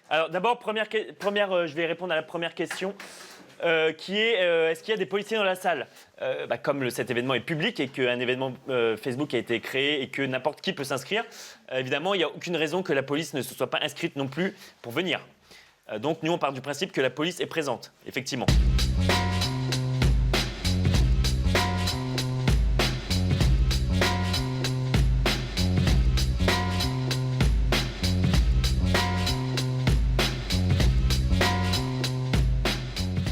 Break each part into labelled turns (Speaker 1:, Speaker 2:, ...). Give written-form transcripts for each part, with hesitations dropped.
Speaker 1: Alors d'abord, je vais répondre à la première question. Qui est est-ce qu'il y a des policiers dans la salle? Comme cet événement est public et qu'un événement Facebook a été créé et que n'importe qui peut s'inscrire, évidemment, il n'y a aucune raison que la police ne se soit pas inscrite non plus pour venir. Donc nous, on part du principe que la police est présente, effectivement.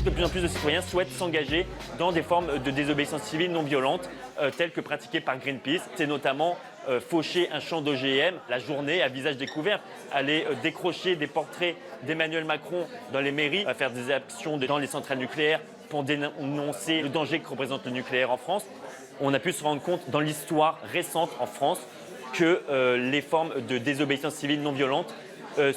Speaker 1: De plus en plus de citoyens souhaitent s'engager dans des formes de désobéissance civile non violente, telles que pratiquées par Greenpeace. C'est notamment faucher un champ d'OGM la journée à visage découvert, aller décrocher des portraits d'Emmanuel Macron dans les mairies, faire des actions dans les centrales nucléaires pour dénoncer le danger que représente le nucléaire en France. On a pu se rendre compte dans l'histoire récente en France que les formes de désobéissance civile non violente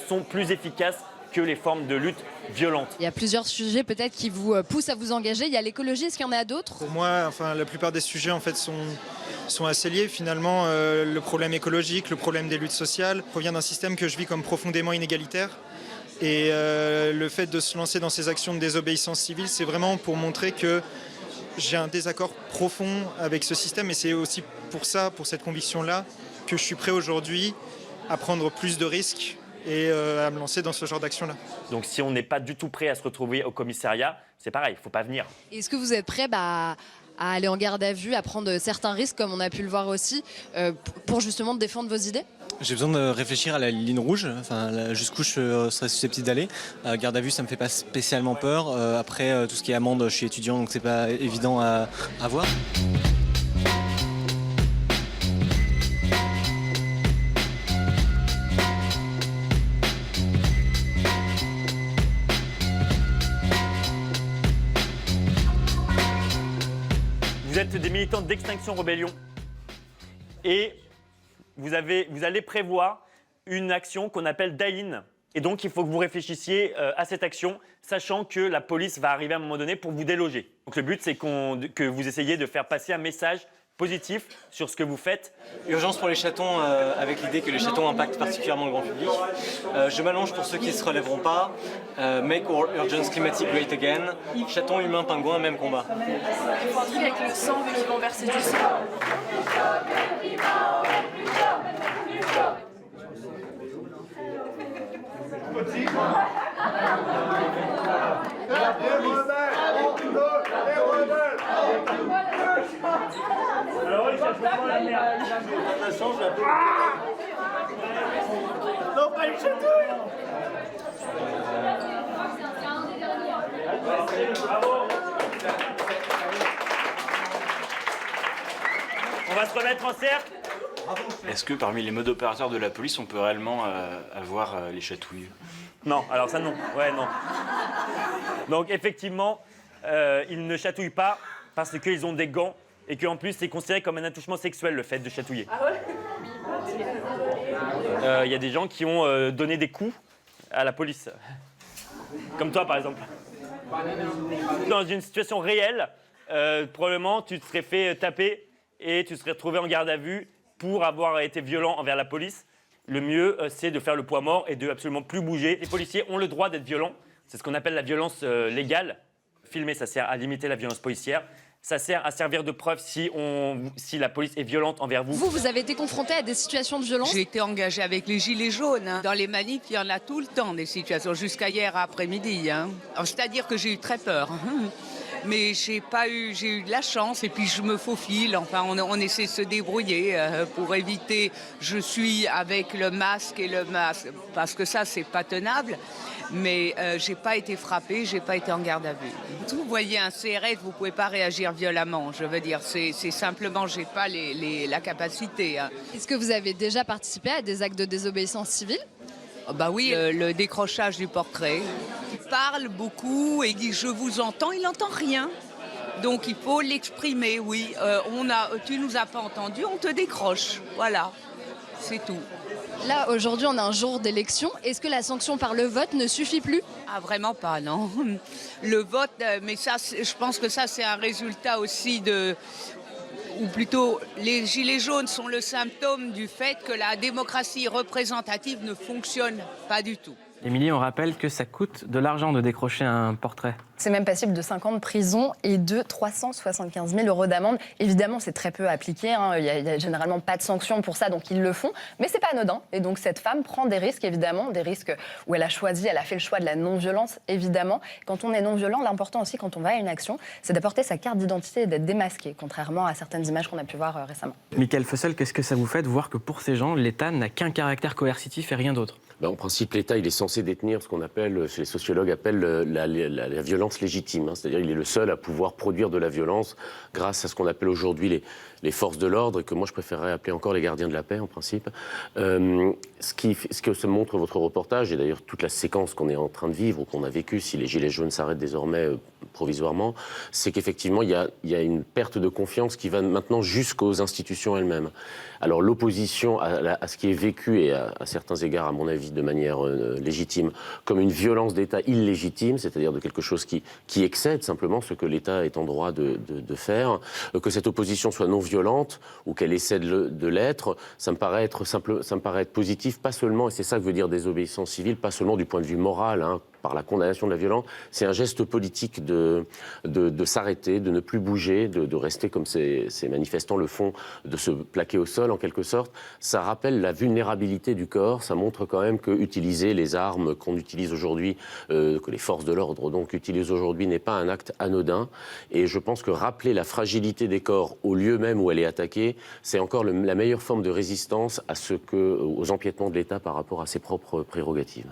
Speaker 1: sont plus efficaces que les formes de lutte violente.
Speaker 2: Il y a plusieurs sujets peut-être qui vous poussent à vous engager. Il y a l'écologie, est-ce qu'il y en a d'autres?
Speaker 3: Pour moi, la plupart des sujets en fait sont assez liés. Finalement, le problème écologique, le problème des luttes sociales provient d'un système que je vis comme profondément inégalitaire. Et le fait de se lancer dans ces actions de désobéissance civile, c'est vraiment pour montrer que j'ai un désaccord profond avec ce système. Et c'est aussi pour cette conviction-là, que je suis prêt aujourd'hui à prendre plus de risques et à me lancer dans ce genre d'action-là.
Speaker 1: Donc si on n'est pas du tout prêt à se retrouver au commissariat, c'est pareil, il ne faut pas venir.
Speaker 2: Est-ce que vous êtes prêt à aller en garde à vue, à prendre certains risques, comme on a pu le voir aussi, pour justement défendre vos idées?
Speaker 4: J'ai besoin de réfléchir à la ligne rouge, jusqu'où je serais susceptible d'aller. Garde à vue, ça me fait pas spécialement peur. Après, tout ce qui est amende, je suis étudiant, donc c'est pas évident à voir.
Speaker 1: Vous êtes des militants d'Extinction Rebellion et vous allez prévoir une action qu'on appelle Die-In. Et donc, il faut que vous réfléchissiez à cette action, sachant que la police va arriver à un moment donné pour vous déloger. Donc, le but, c'est que vous essayiez de faire passer un message positif sur ce que vous faites.
Speaker 4: Urgence pour les chatons, avec l'idée que les chatons impactent particulièrement le grand public. Je m'allonge pour ceux qui ne se relèveront pas. Make our urgence climatic great again. Chatons, humains, pingouins, même combat.
Speaker 5: Il faut un truc avec le sang, vu qu'ils vont verser du sang.
Speaker 1: Alors, il cherche vraiment la merde. Ça change la peau. Non, pas une chatouille. Bravo. On va se remettre en cercle.
Speaker 6: Est-ce que parmi les modes opérateurs de la police, on peut réellement avoir les chatouilles?
Speaker 1: Non, alors ça non. Ouais, non. Donc effectivement, ils ne chatouillent pas parce qu'ils ont des gants et qu'en plus c'est considéré comme un attouchement sexuel le fait de chatouiller.
Speaker 5: Ah ouais?
Speaker 1: Il y a des gens qui ont donné des coups à la police. Comme toi par exemple. Dans une situation réelle, probablement tu te serais fait taper et tu serais retrouvé en garde à vue pour avoir été violent envers la police. Le mieux, c'est de faire le poids mort et de absolument plus bouger. Les policiers ont le droit d'être violents. C'est ce qu'on appelle la violence légale. Filmer, ça sert à limiter la violence policière. Ça sert à servir de preuve si la police est violente envers vous.
Speaker 2: Vous avez été confronté à des situations de violence?
Speaker 7: J'ai été engagée avec les Gilets jaunes. Dans les manifs, il y en a tout le temps des situations, jusqu'à hier après-midi. C'est-à-dire que j'ai eu très peur. Mais j'ai eu de la chance et puis je me faufile. Enfin, on essaie de se débrouiller pour éviter. Je suis avec le masque parce que ça, c'est pas tenable. Mais j'ai pas été frappée, j'ai pas été en garde à vue. Vous voyez un CRS, vous pouvez pas réagir violemment. Je veux dire, c'est simplement, j'ai pas la capacité.
Speaker 2: Est-ce que vous avez déjà participé à des actes de désobéissance civile?
Speaker 7: Bah oui, le décrochage du portrait. Il parle beaucoup et dit « je vous entends », il n'entend rien. Donc il faut l'exprimer, oui. Tu nous as pas entendu, on te décroche. Voilà, c'est tout.
Speaker 2: Là, aujourd'hui, on a un jour d'élection. Est-ce que la sanction par le vote ne suffit plus?
Speaker 7: Ah, vraiment pas, non. Le vote, mais ça, je pense que ça, c'est un résultat aussi ou plutôt, les Gilets jaunes sont le symptôme du fait que la démocratie représentative ne fonctionne pas du tout.
Speaker 8: Émilie, on rappelle que ça coûte de l'argent de décrocher un portrait.
Speaker 9: C'est même passible de 5 ans de prison et de 375 000 € d'amende. Évidemment, c'est très peu appliqué. Il n'y a généralement pas de sanctions pour ça, donc ils le font. Mais c'est pas anodin. Et donc cette femme prend des risques, évidemment, des risques où elle a fait le choix de la non-violence, évidemment. Quand on est non-violent, l'important aussi, quand on va à une action, c'est d'apporter sa carte d'identité et d'être démasqué, contrairement à certaines images qu'on a pu voir récemment.
Speaker 8: Michael Fussell, qu'est-ce que ça vous fait de voir que pour ces gens, l'État n'a qu'un caractère coercitif et rien d'autre ?
Speaker 10: En principe, l'État, il est censé détenir ce qu'on appelle, chez les sociologues, la violence légitime. C'est-à-dire qu'il est le seul à pouvoir produire de la violence grâce à ce qu'on appelle aujourd'hui les forces de l'ordre, et que moi je préférerais appeler encore les gardiens de la paix en principe. Ce que se montre votre reportage, et d'ailleurs toute la séquence qu'on est en train de vivre ou qu'on a vécue, si les Gilets jaunes s'arrêtent désormais provisoirement, c'est qu'effectivement il y a une perte de confiance qui va maintenant jusqu'aux institutions elles-mêmes. Alors l'opposition à ce qui est vécu, et à certains égards à mon avis de manière légitime, comme une violence d'État illégitime, c'est-à-dire de quelque chose qui excède simplement ce que l'État est en droit de faire, que cette opposition soit non violente ou qu'elle essaie de l'être, ça me paraît être positif, pas seulement, et c'est ça que veut dire désobéissance civile, pas seulement du point de vue moral, par la condamnation de la violence, c'est un geste politique de s'arrêter, de ne plus bouger, de rester comme ces manifestants le font, de se plaquer au sol en quelque sorte. Ça rappelle la vulnérabilité du corps, ça montre quand même que utiliser les armes qu'on utilise aujourd'hui, que les forces de l'ordre donc utilisent aujourd'hui, n'est pas un acte anodin. Et je pense que rappeler la fragilité des corps au lieu même où elle est attaquée, c'est encore la meilleure forme de résistance aux empiètements de l'État par rapport à ses propres prérogatives.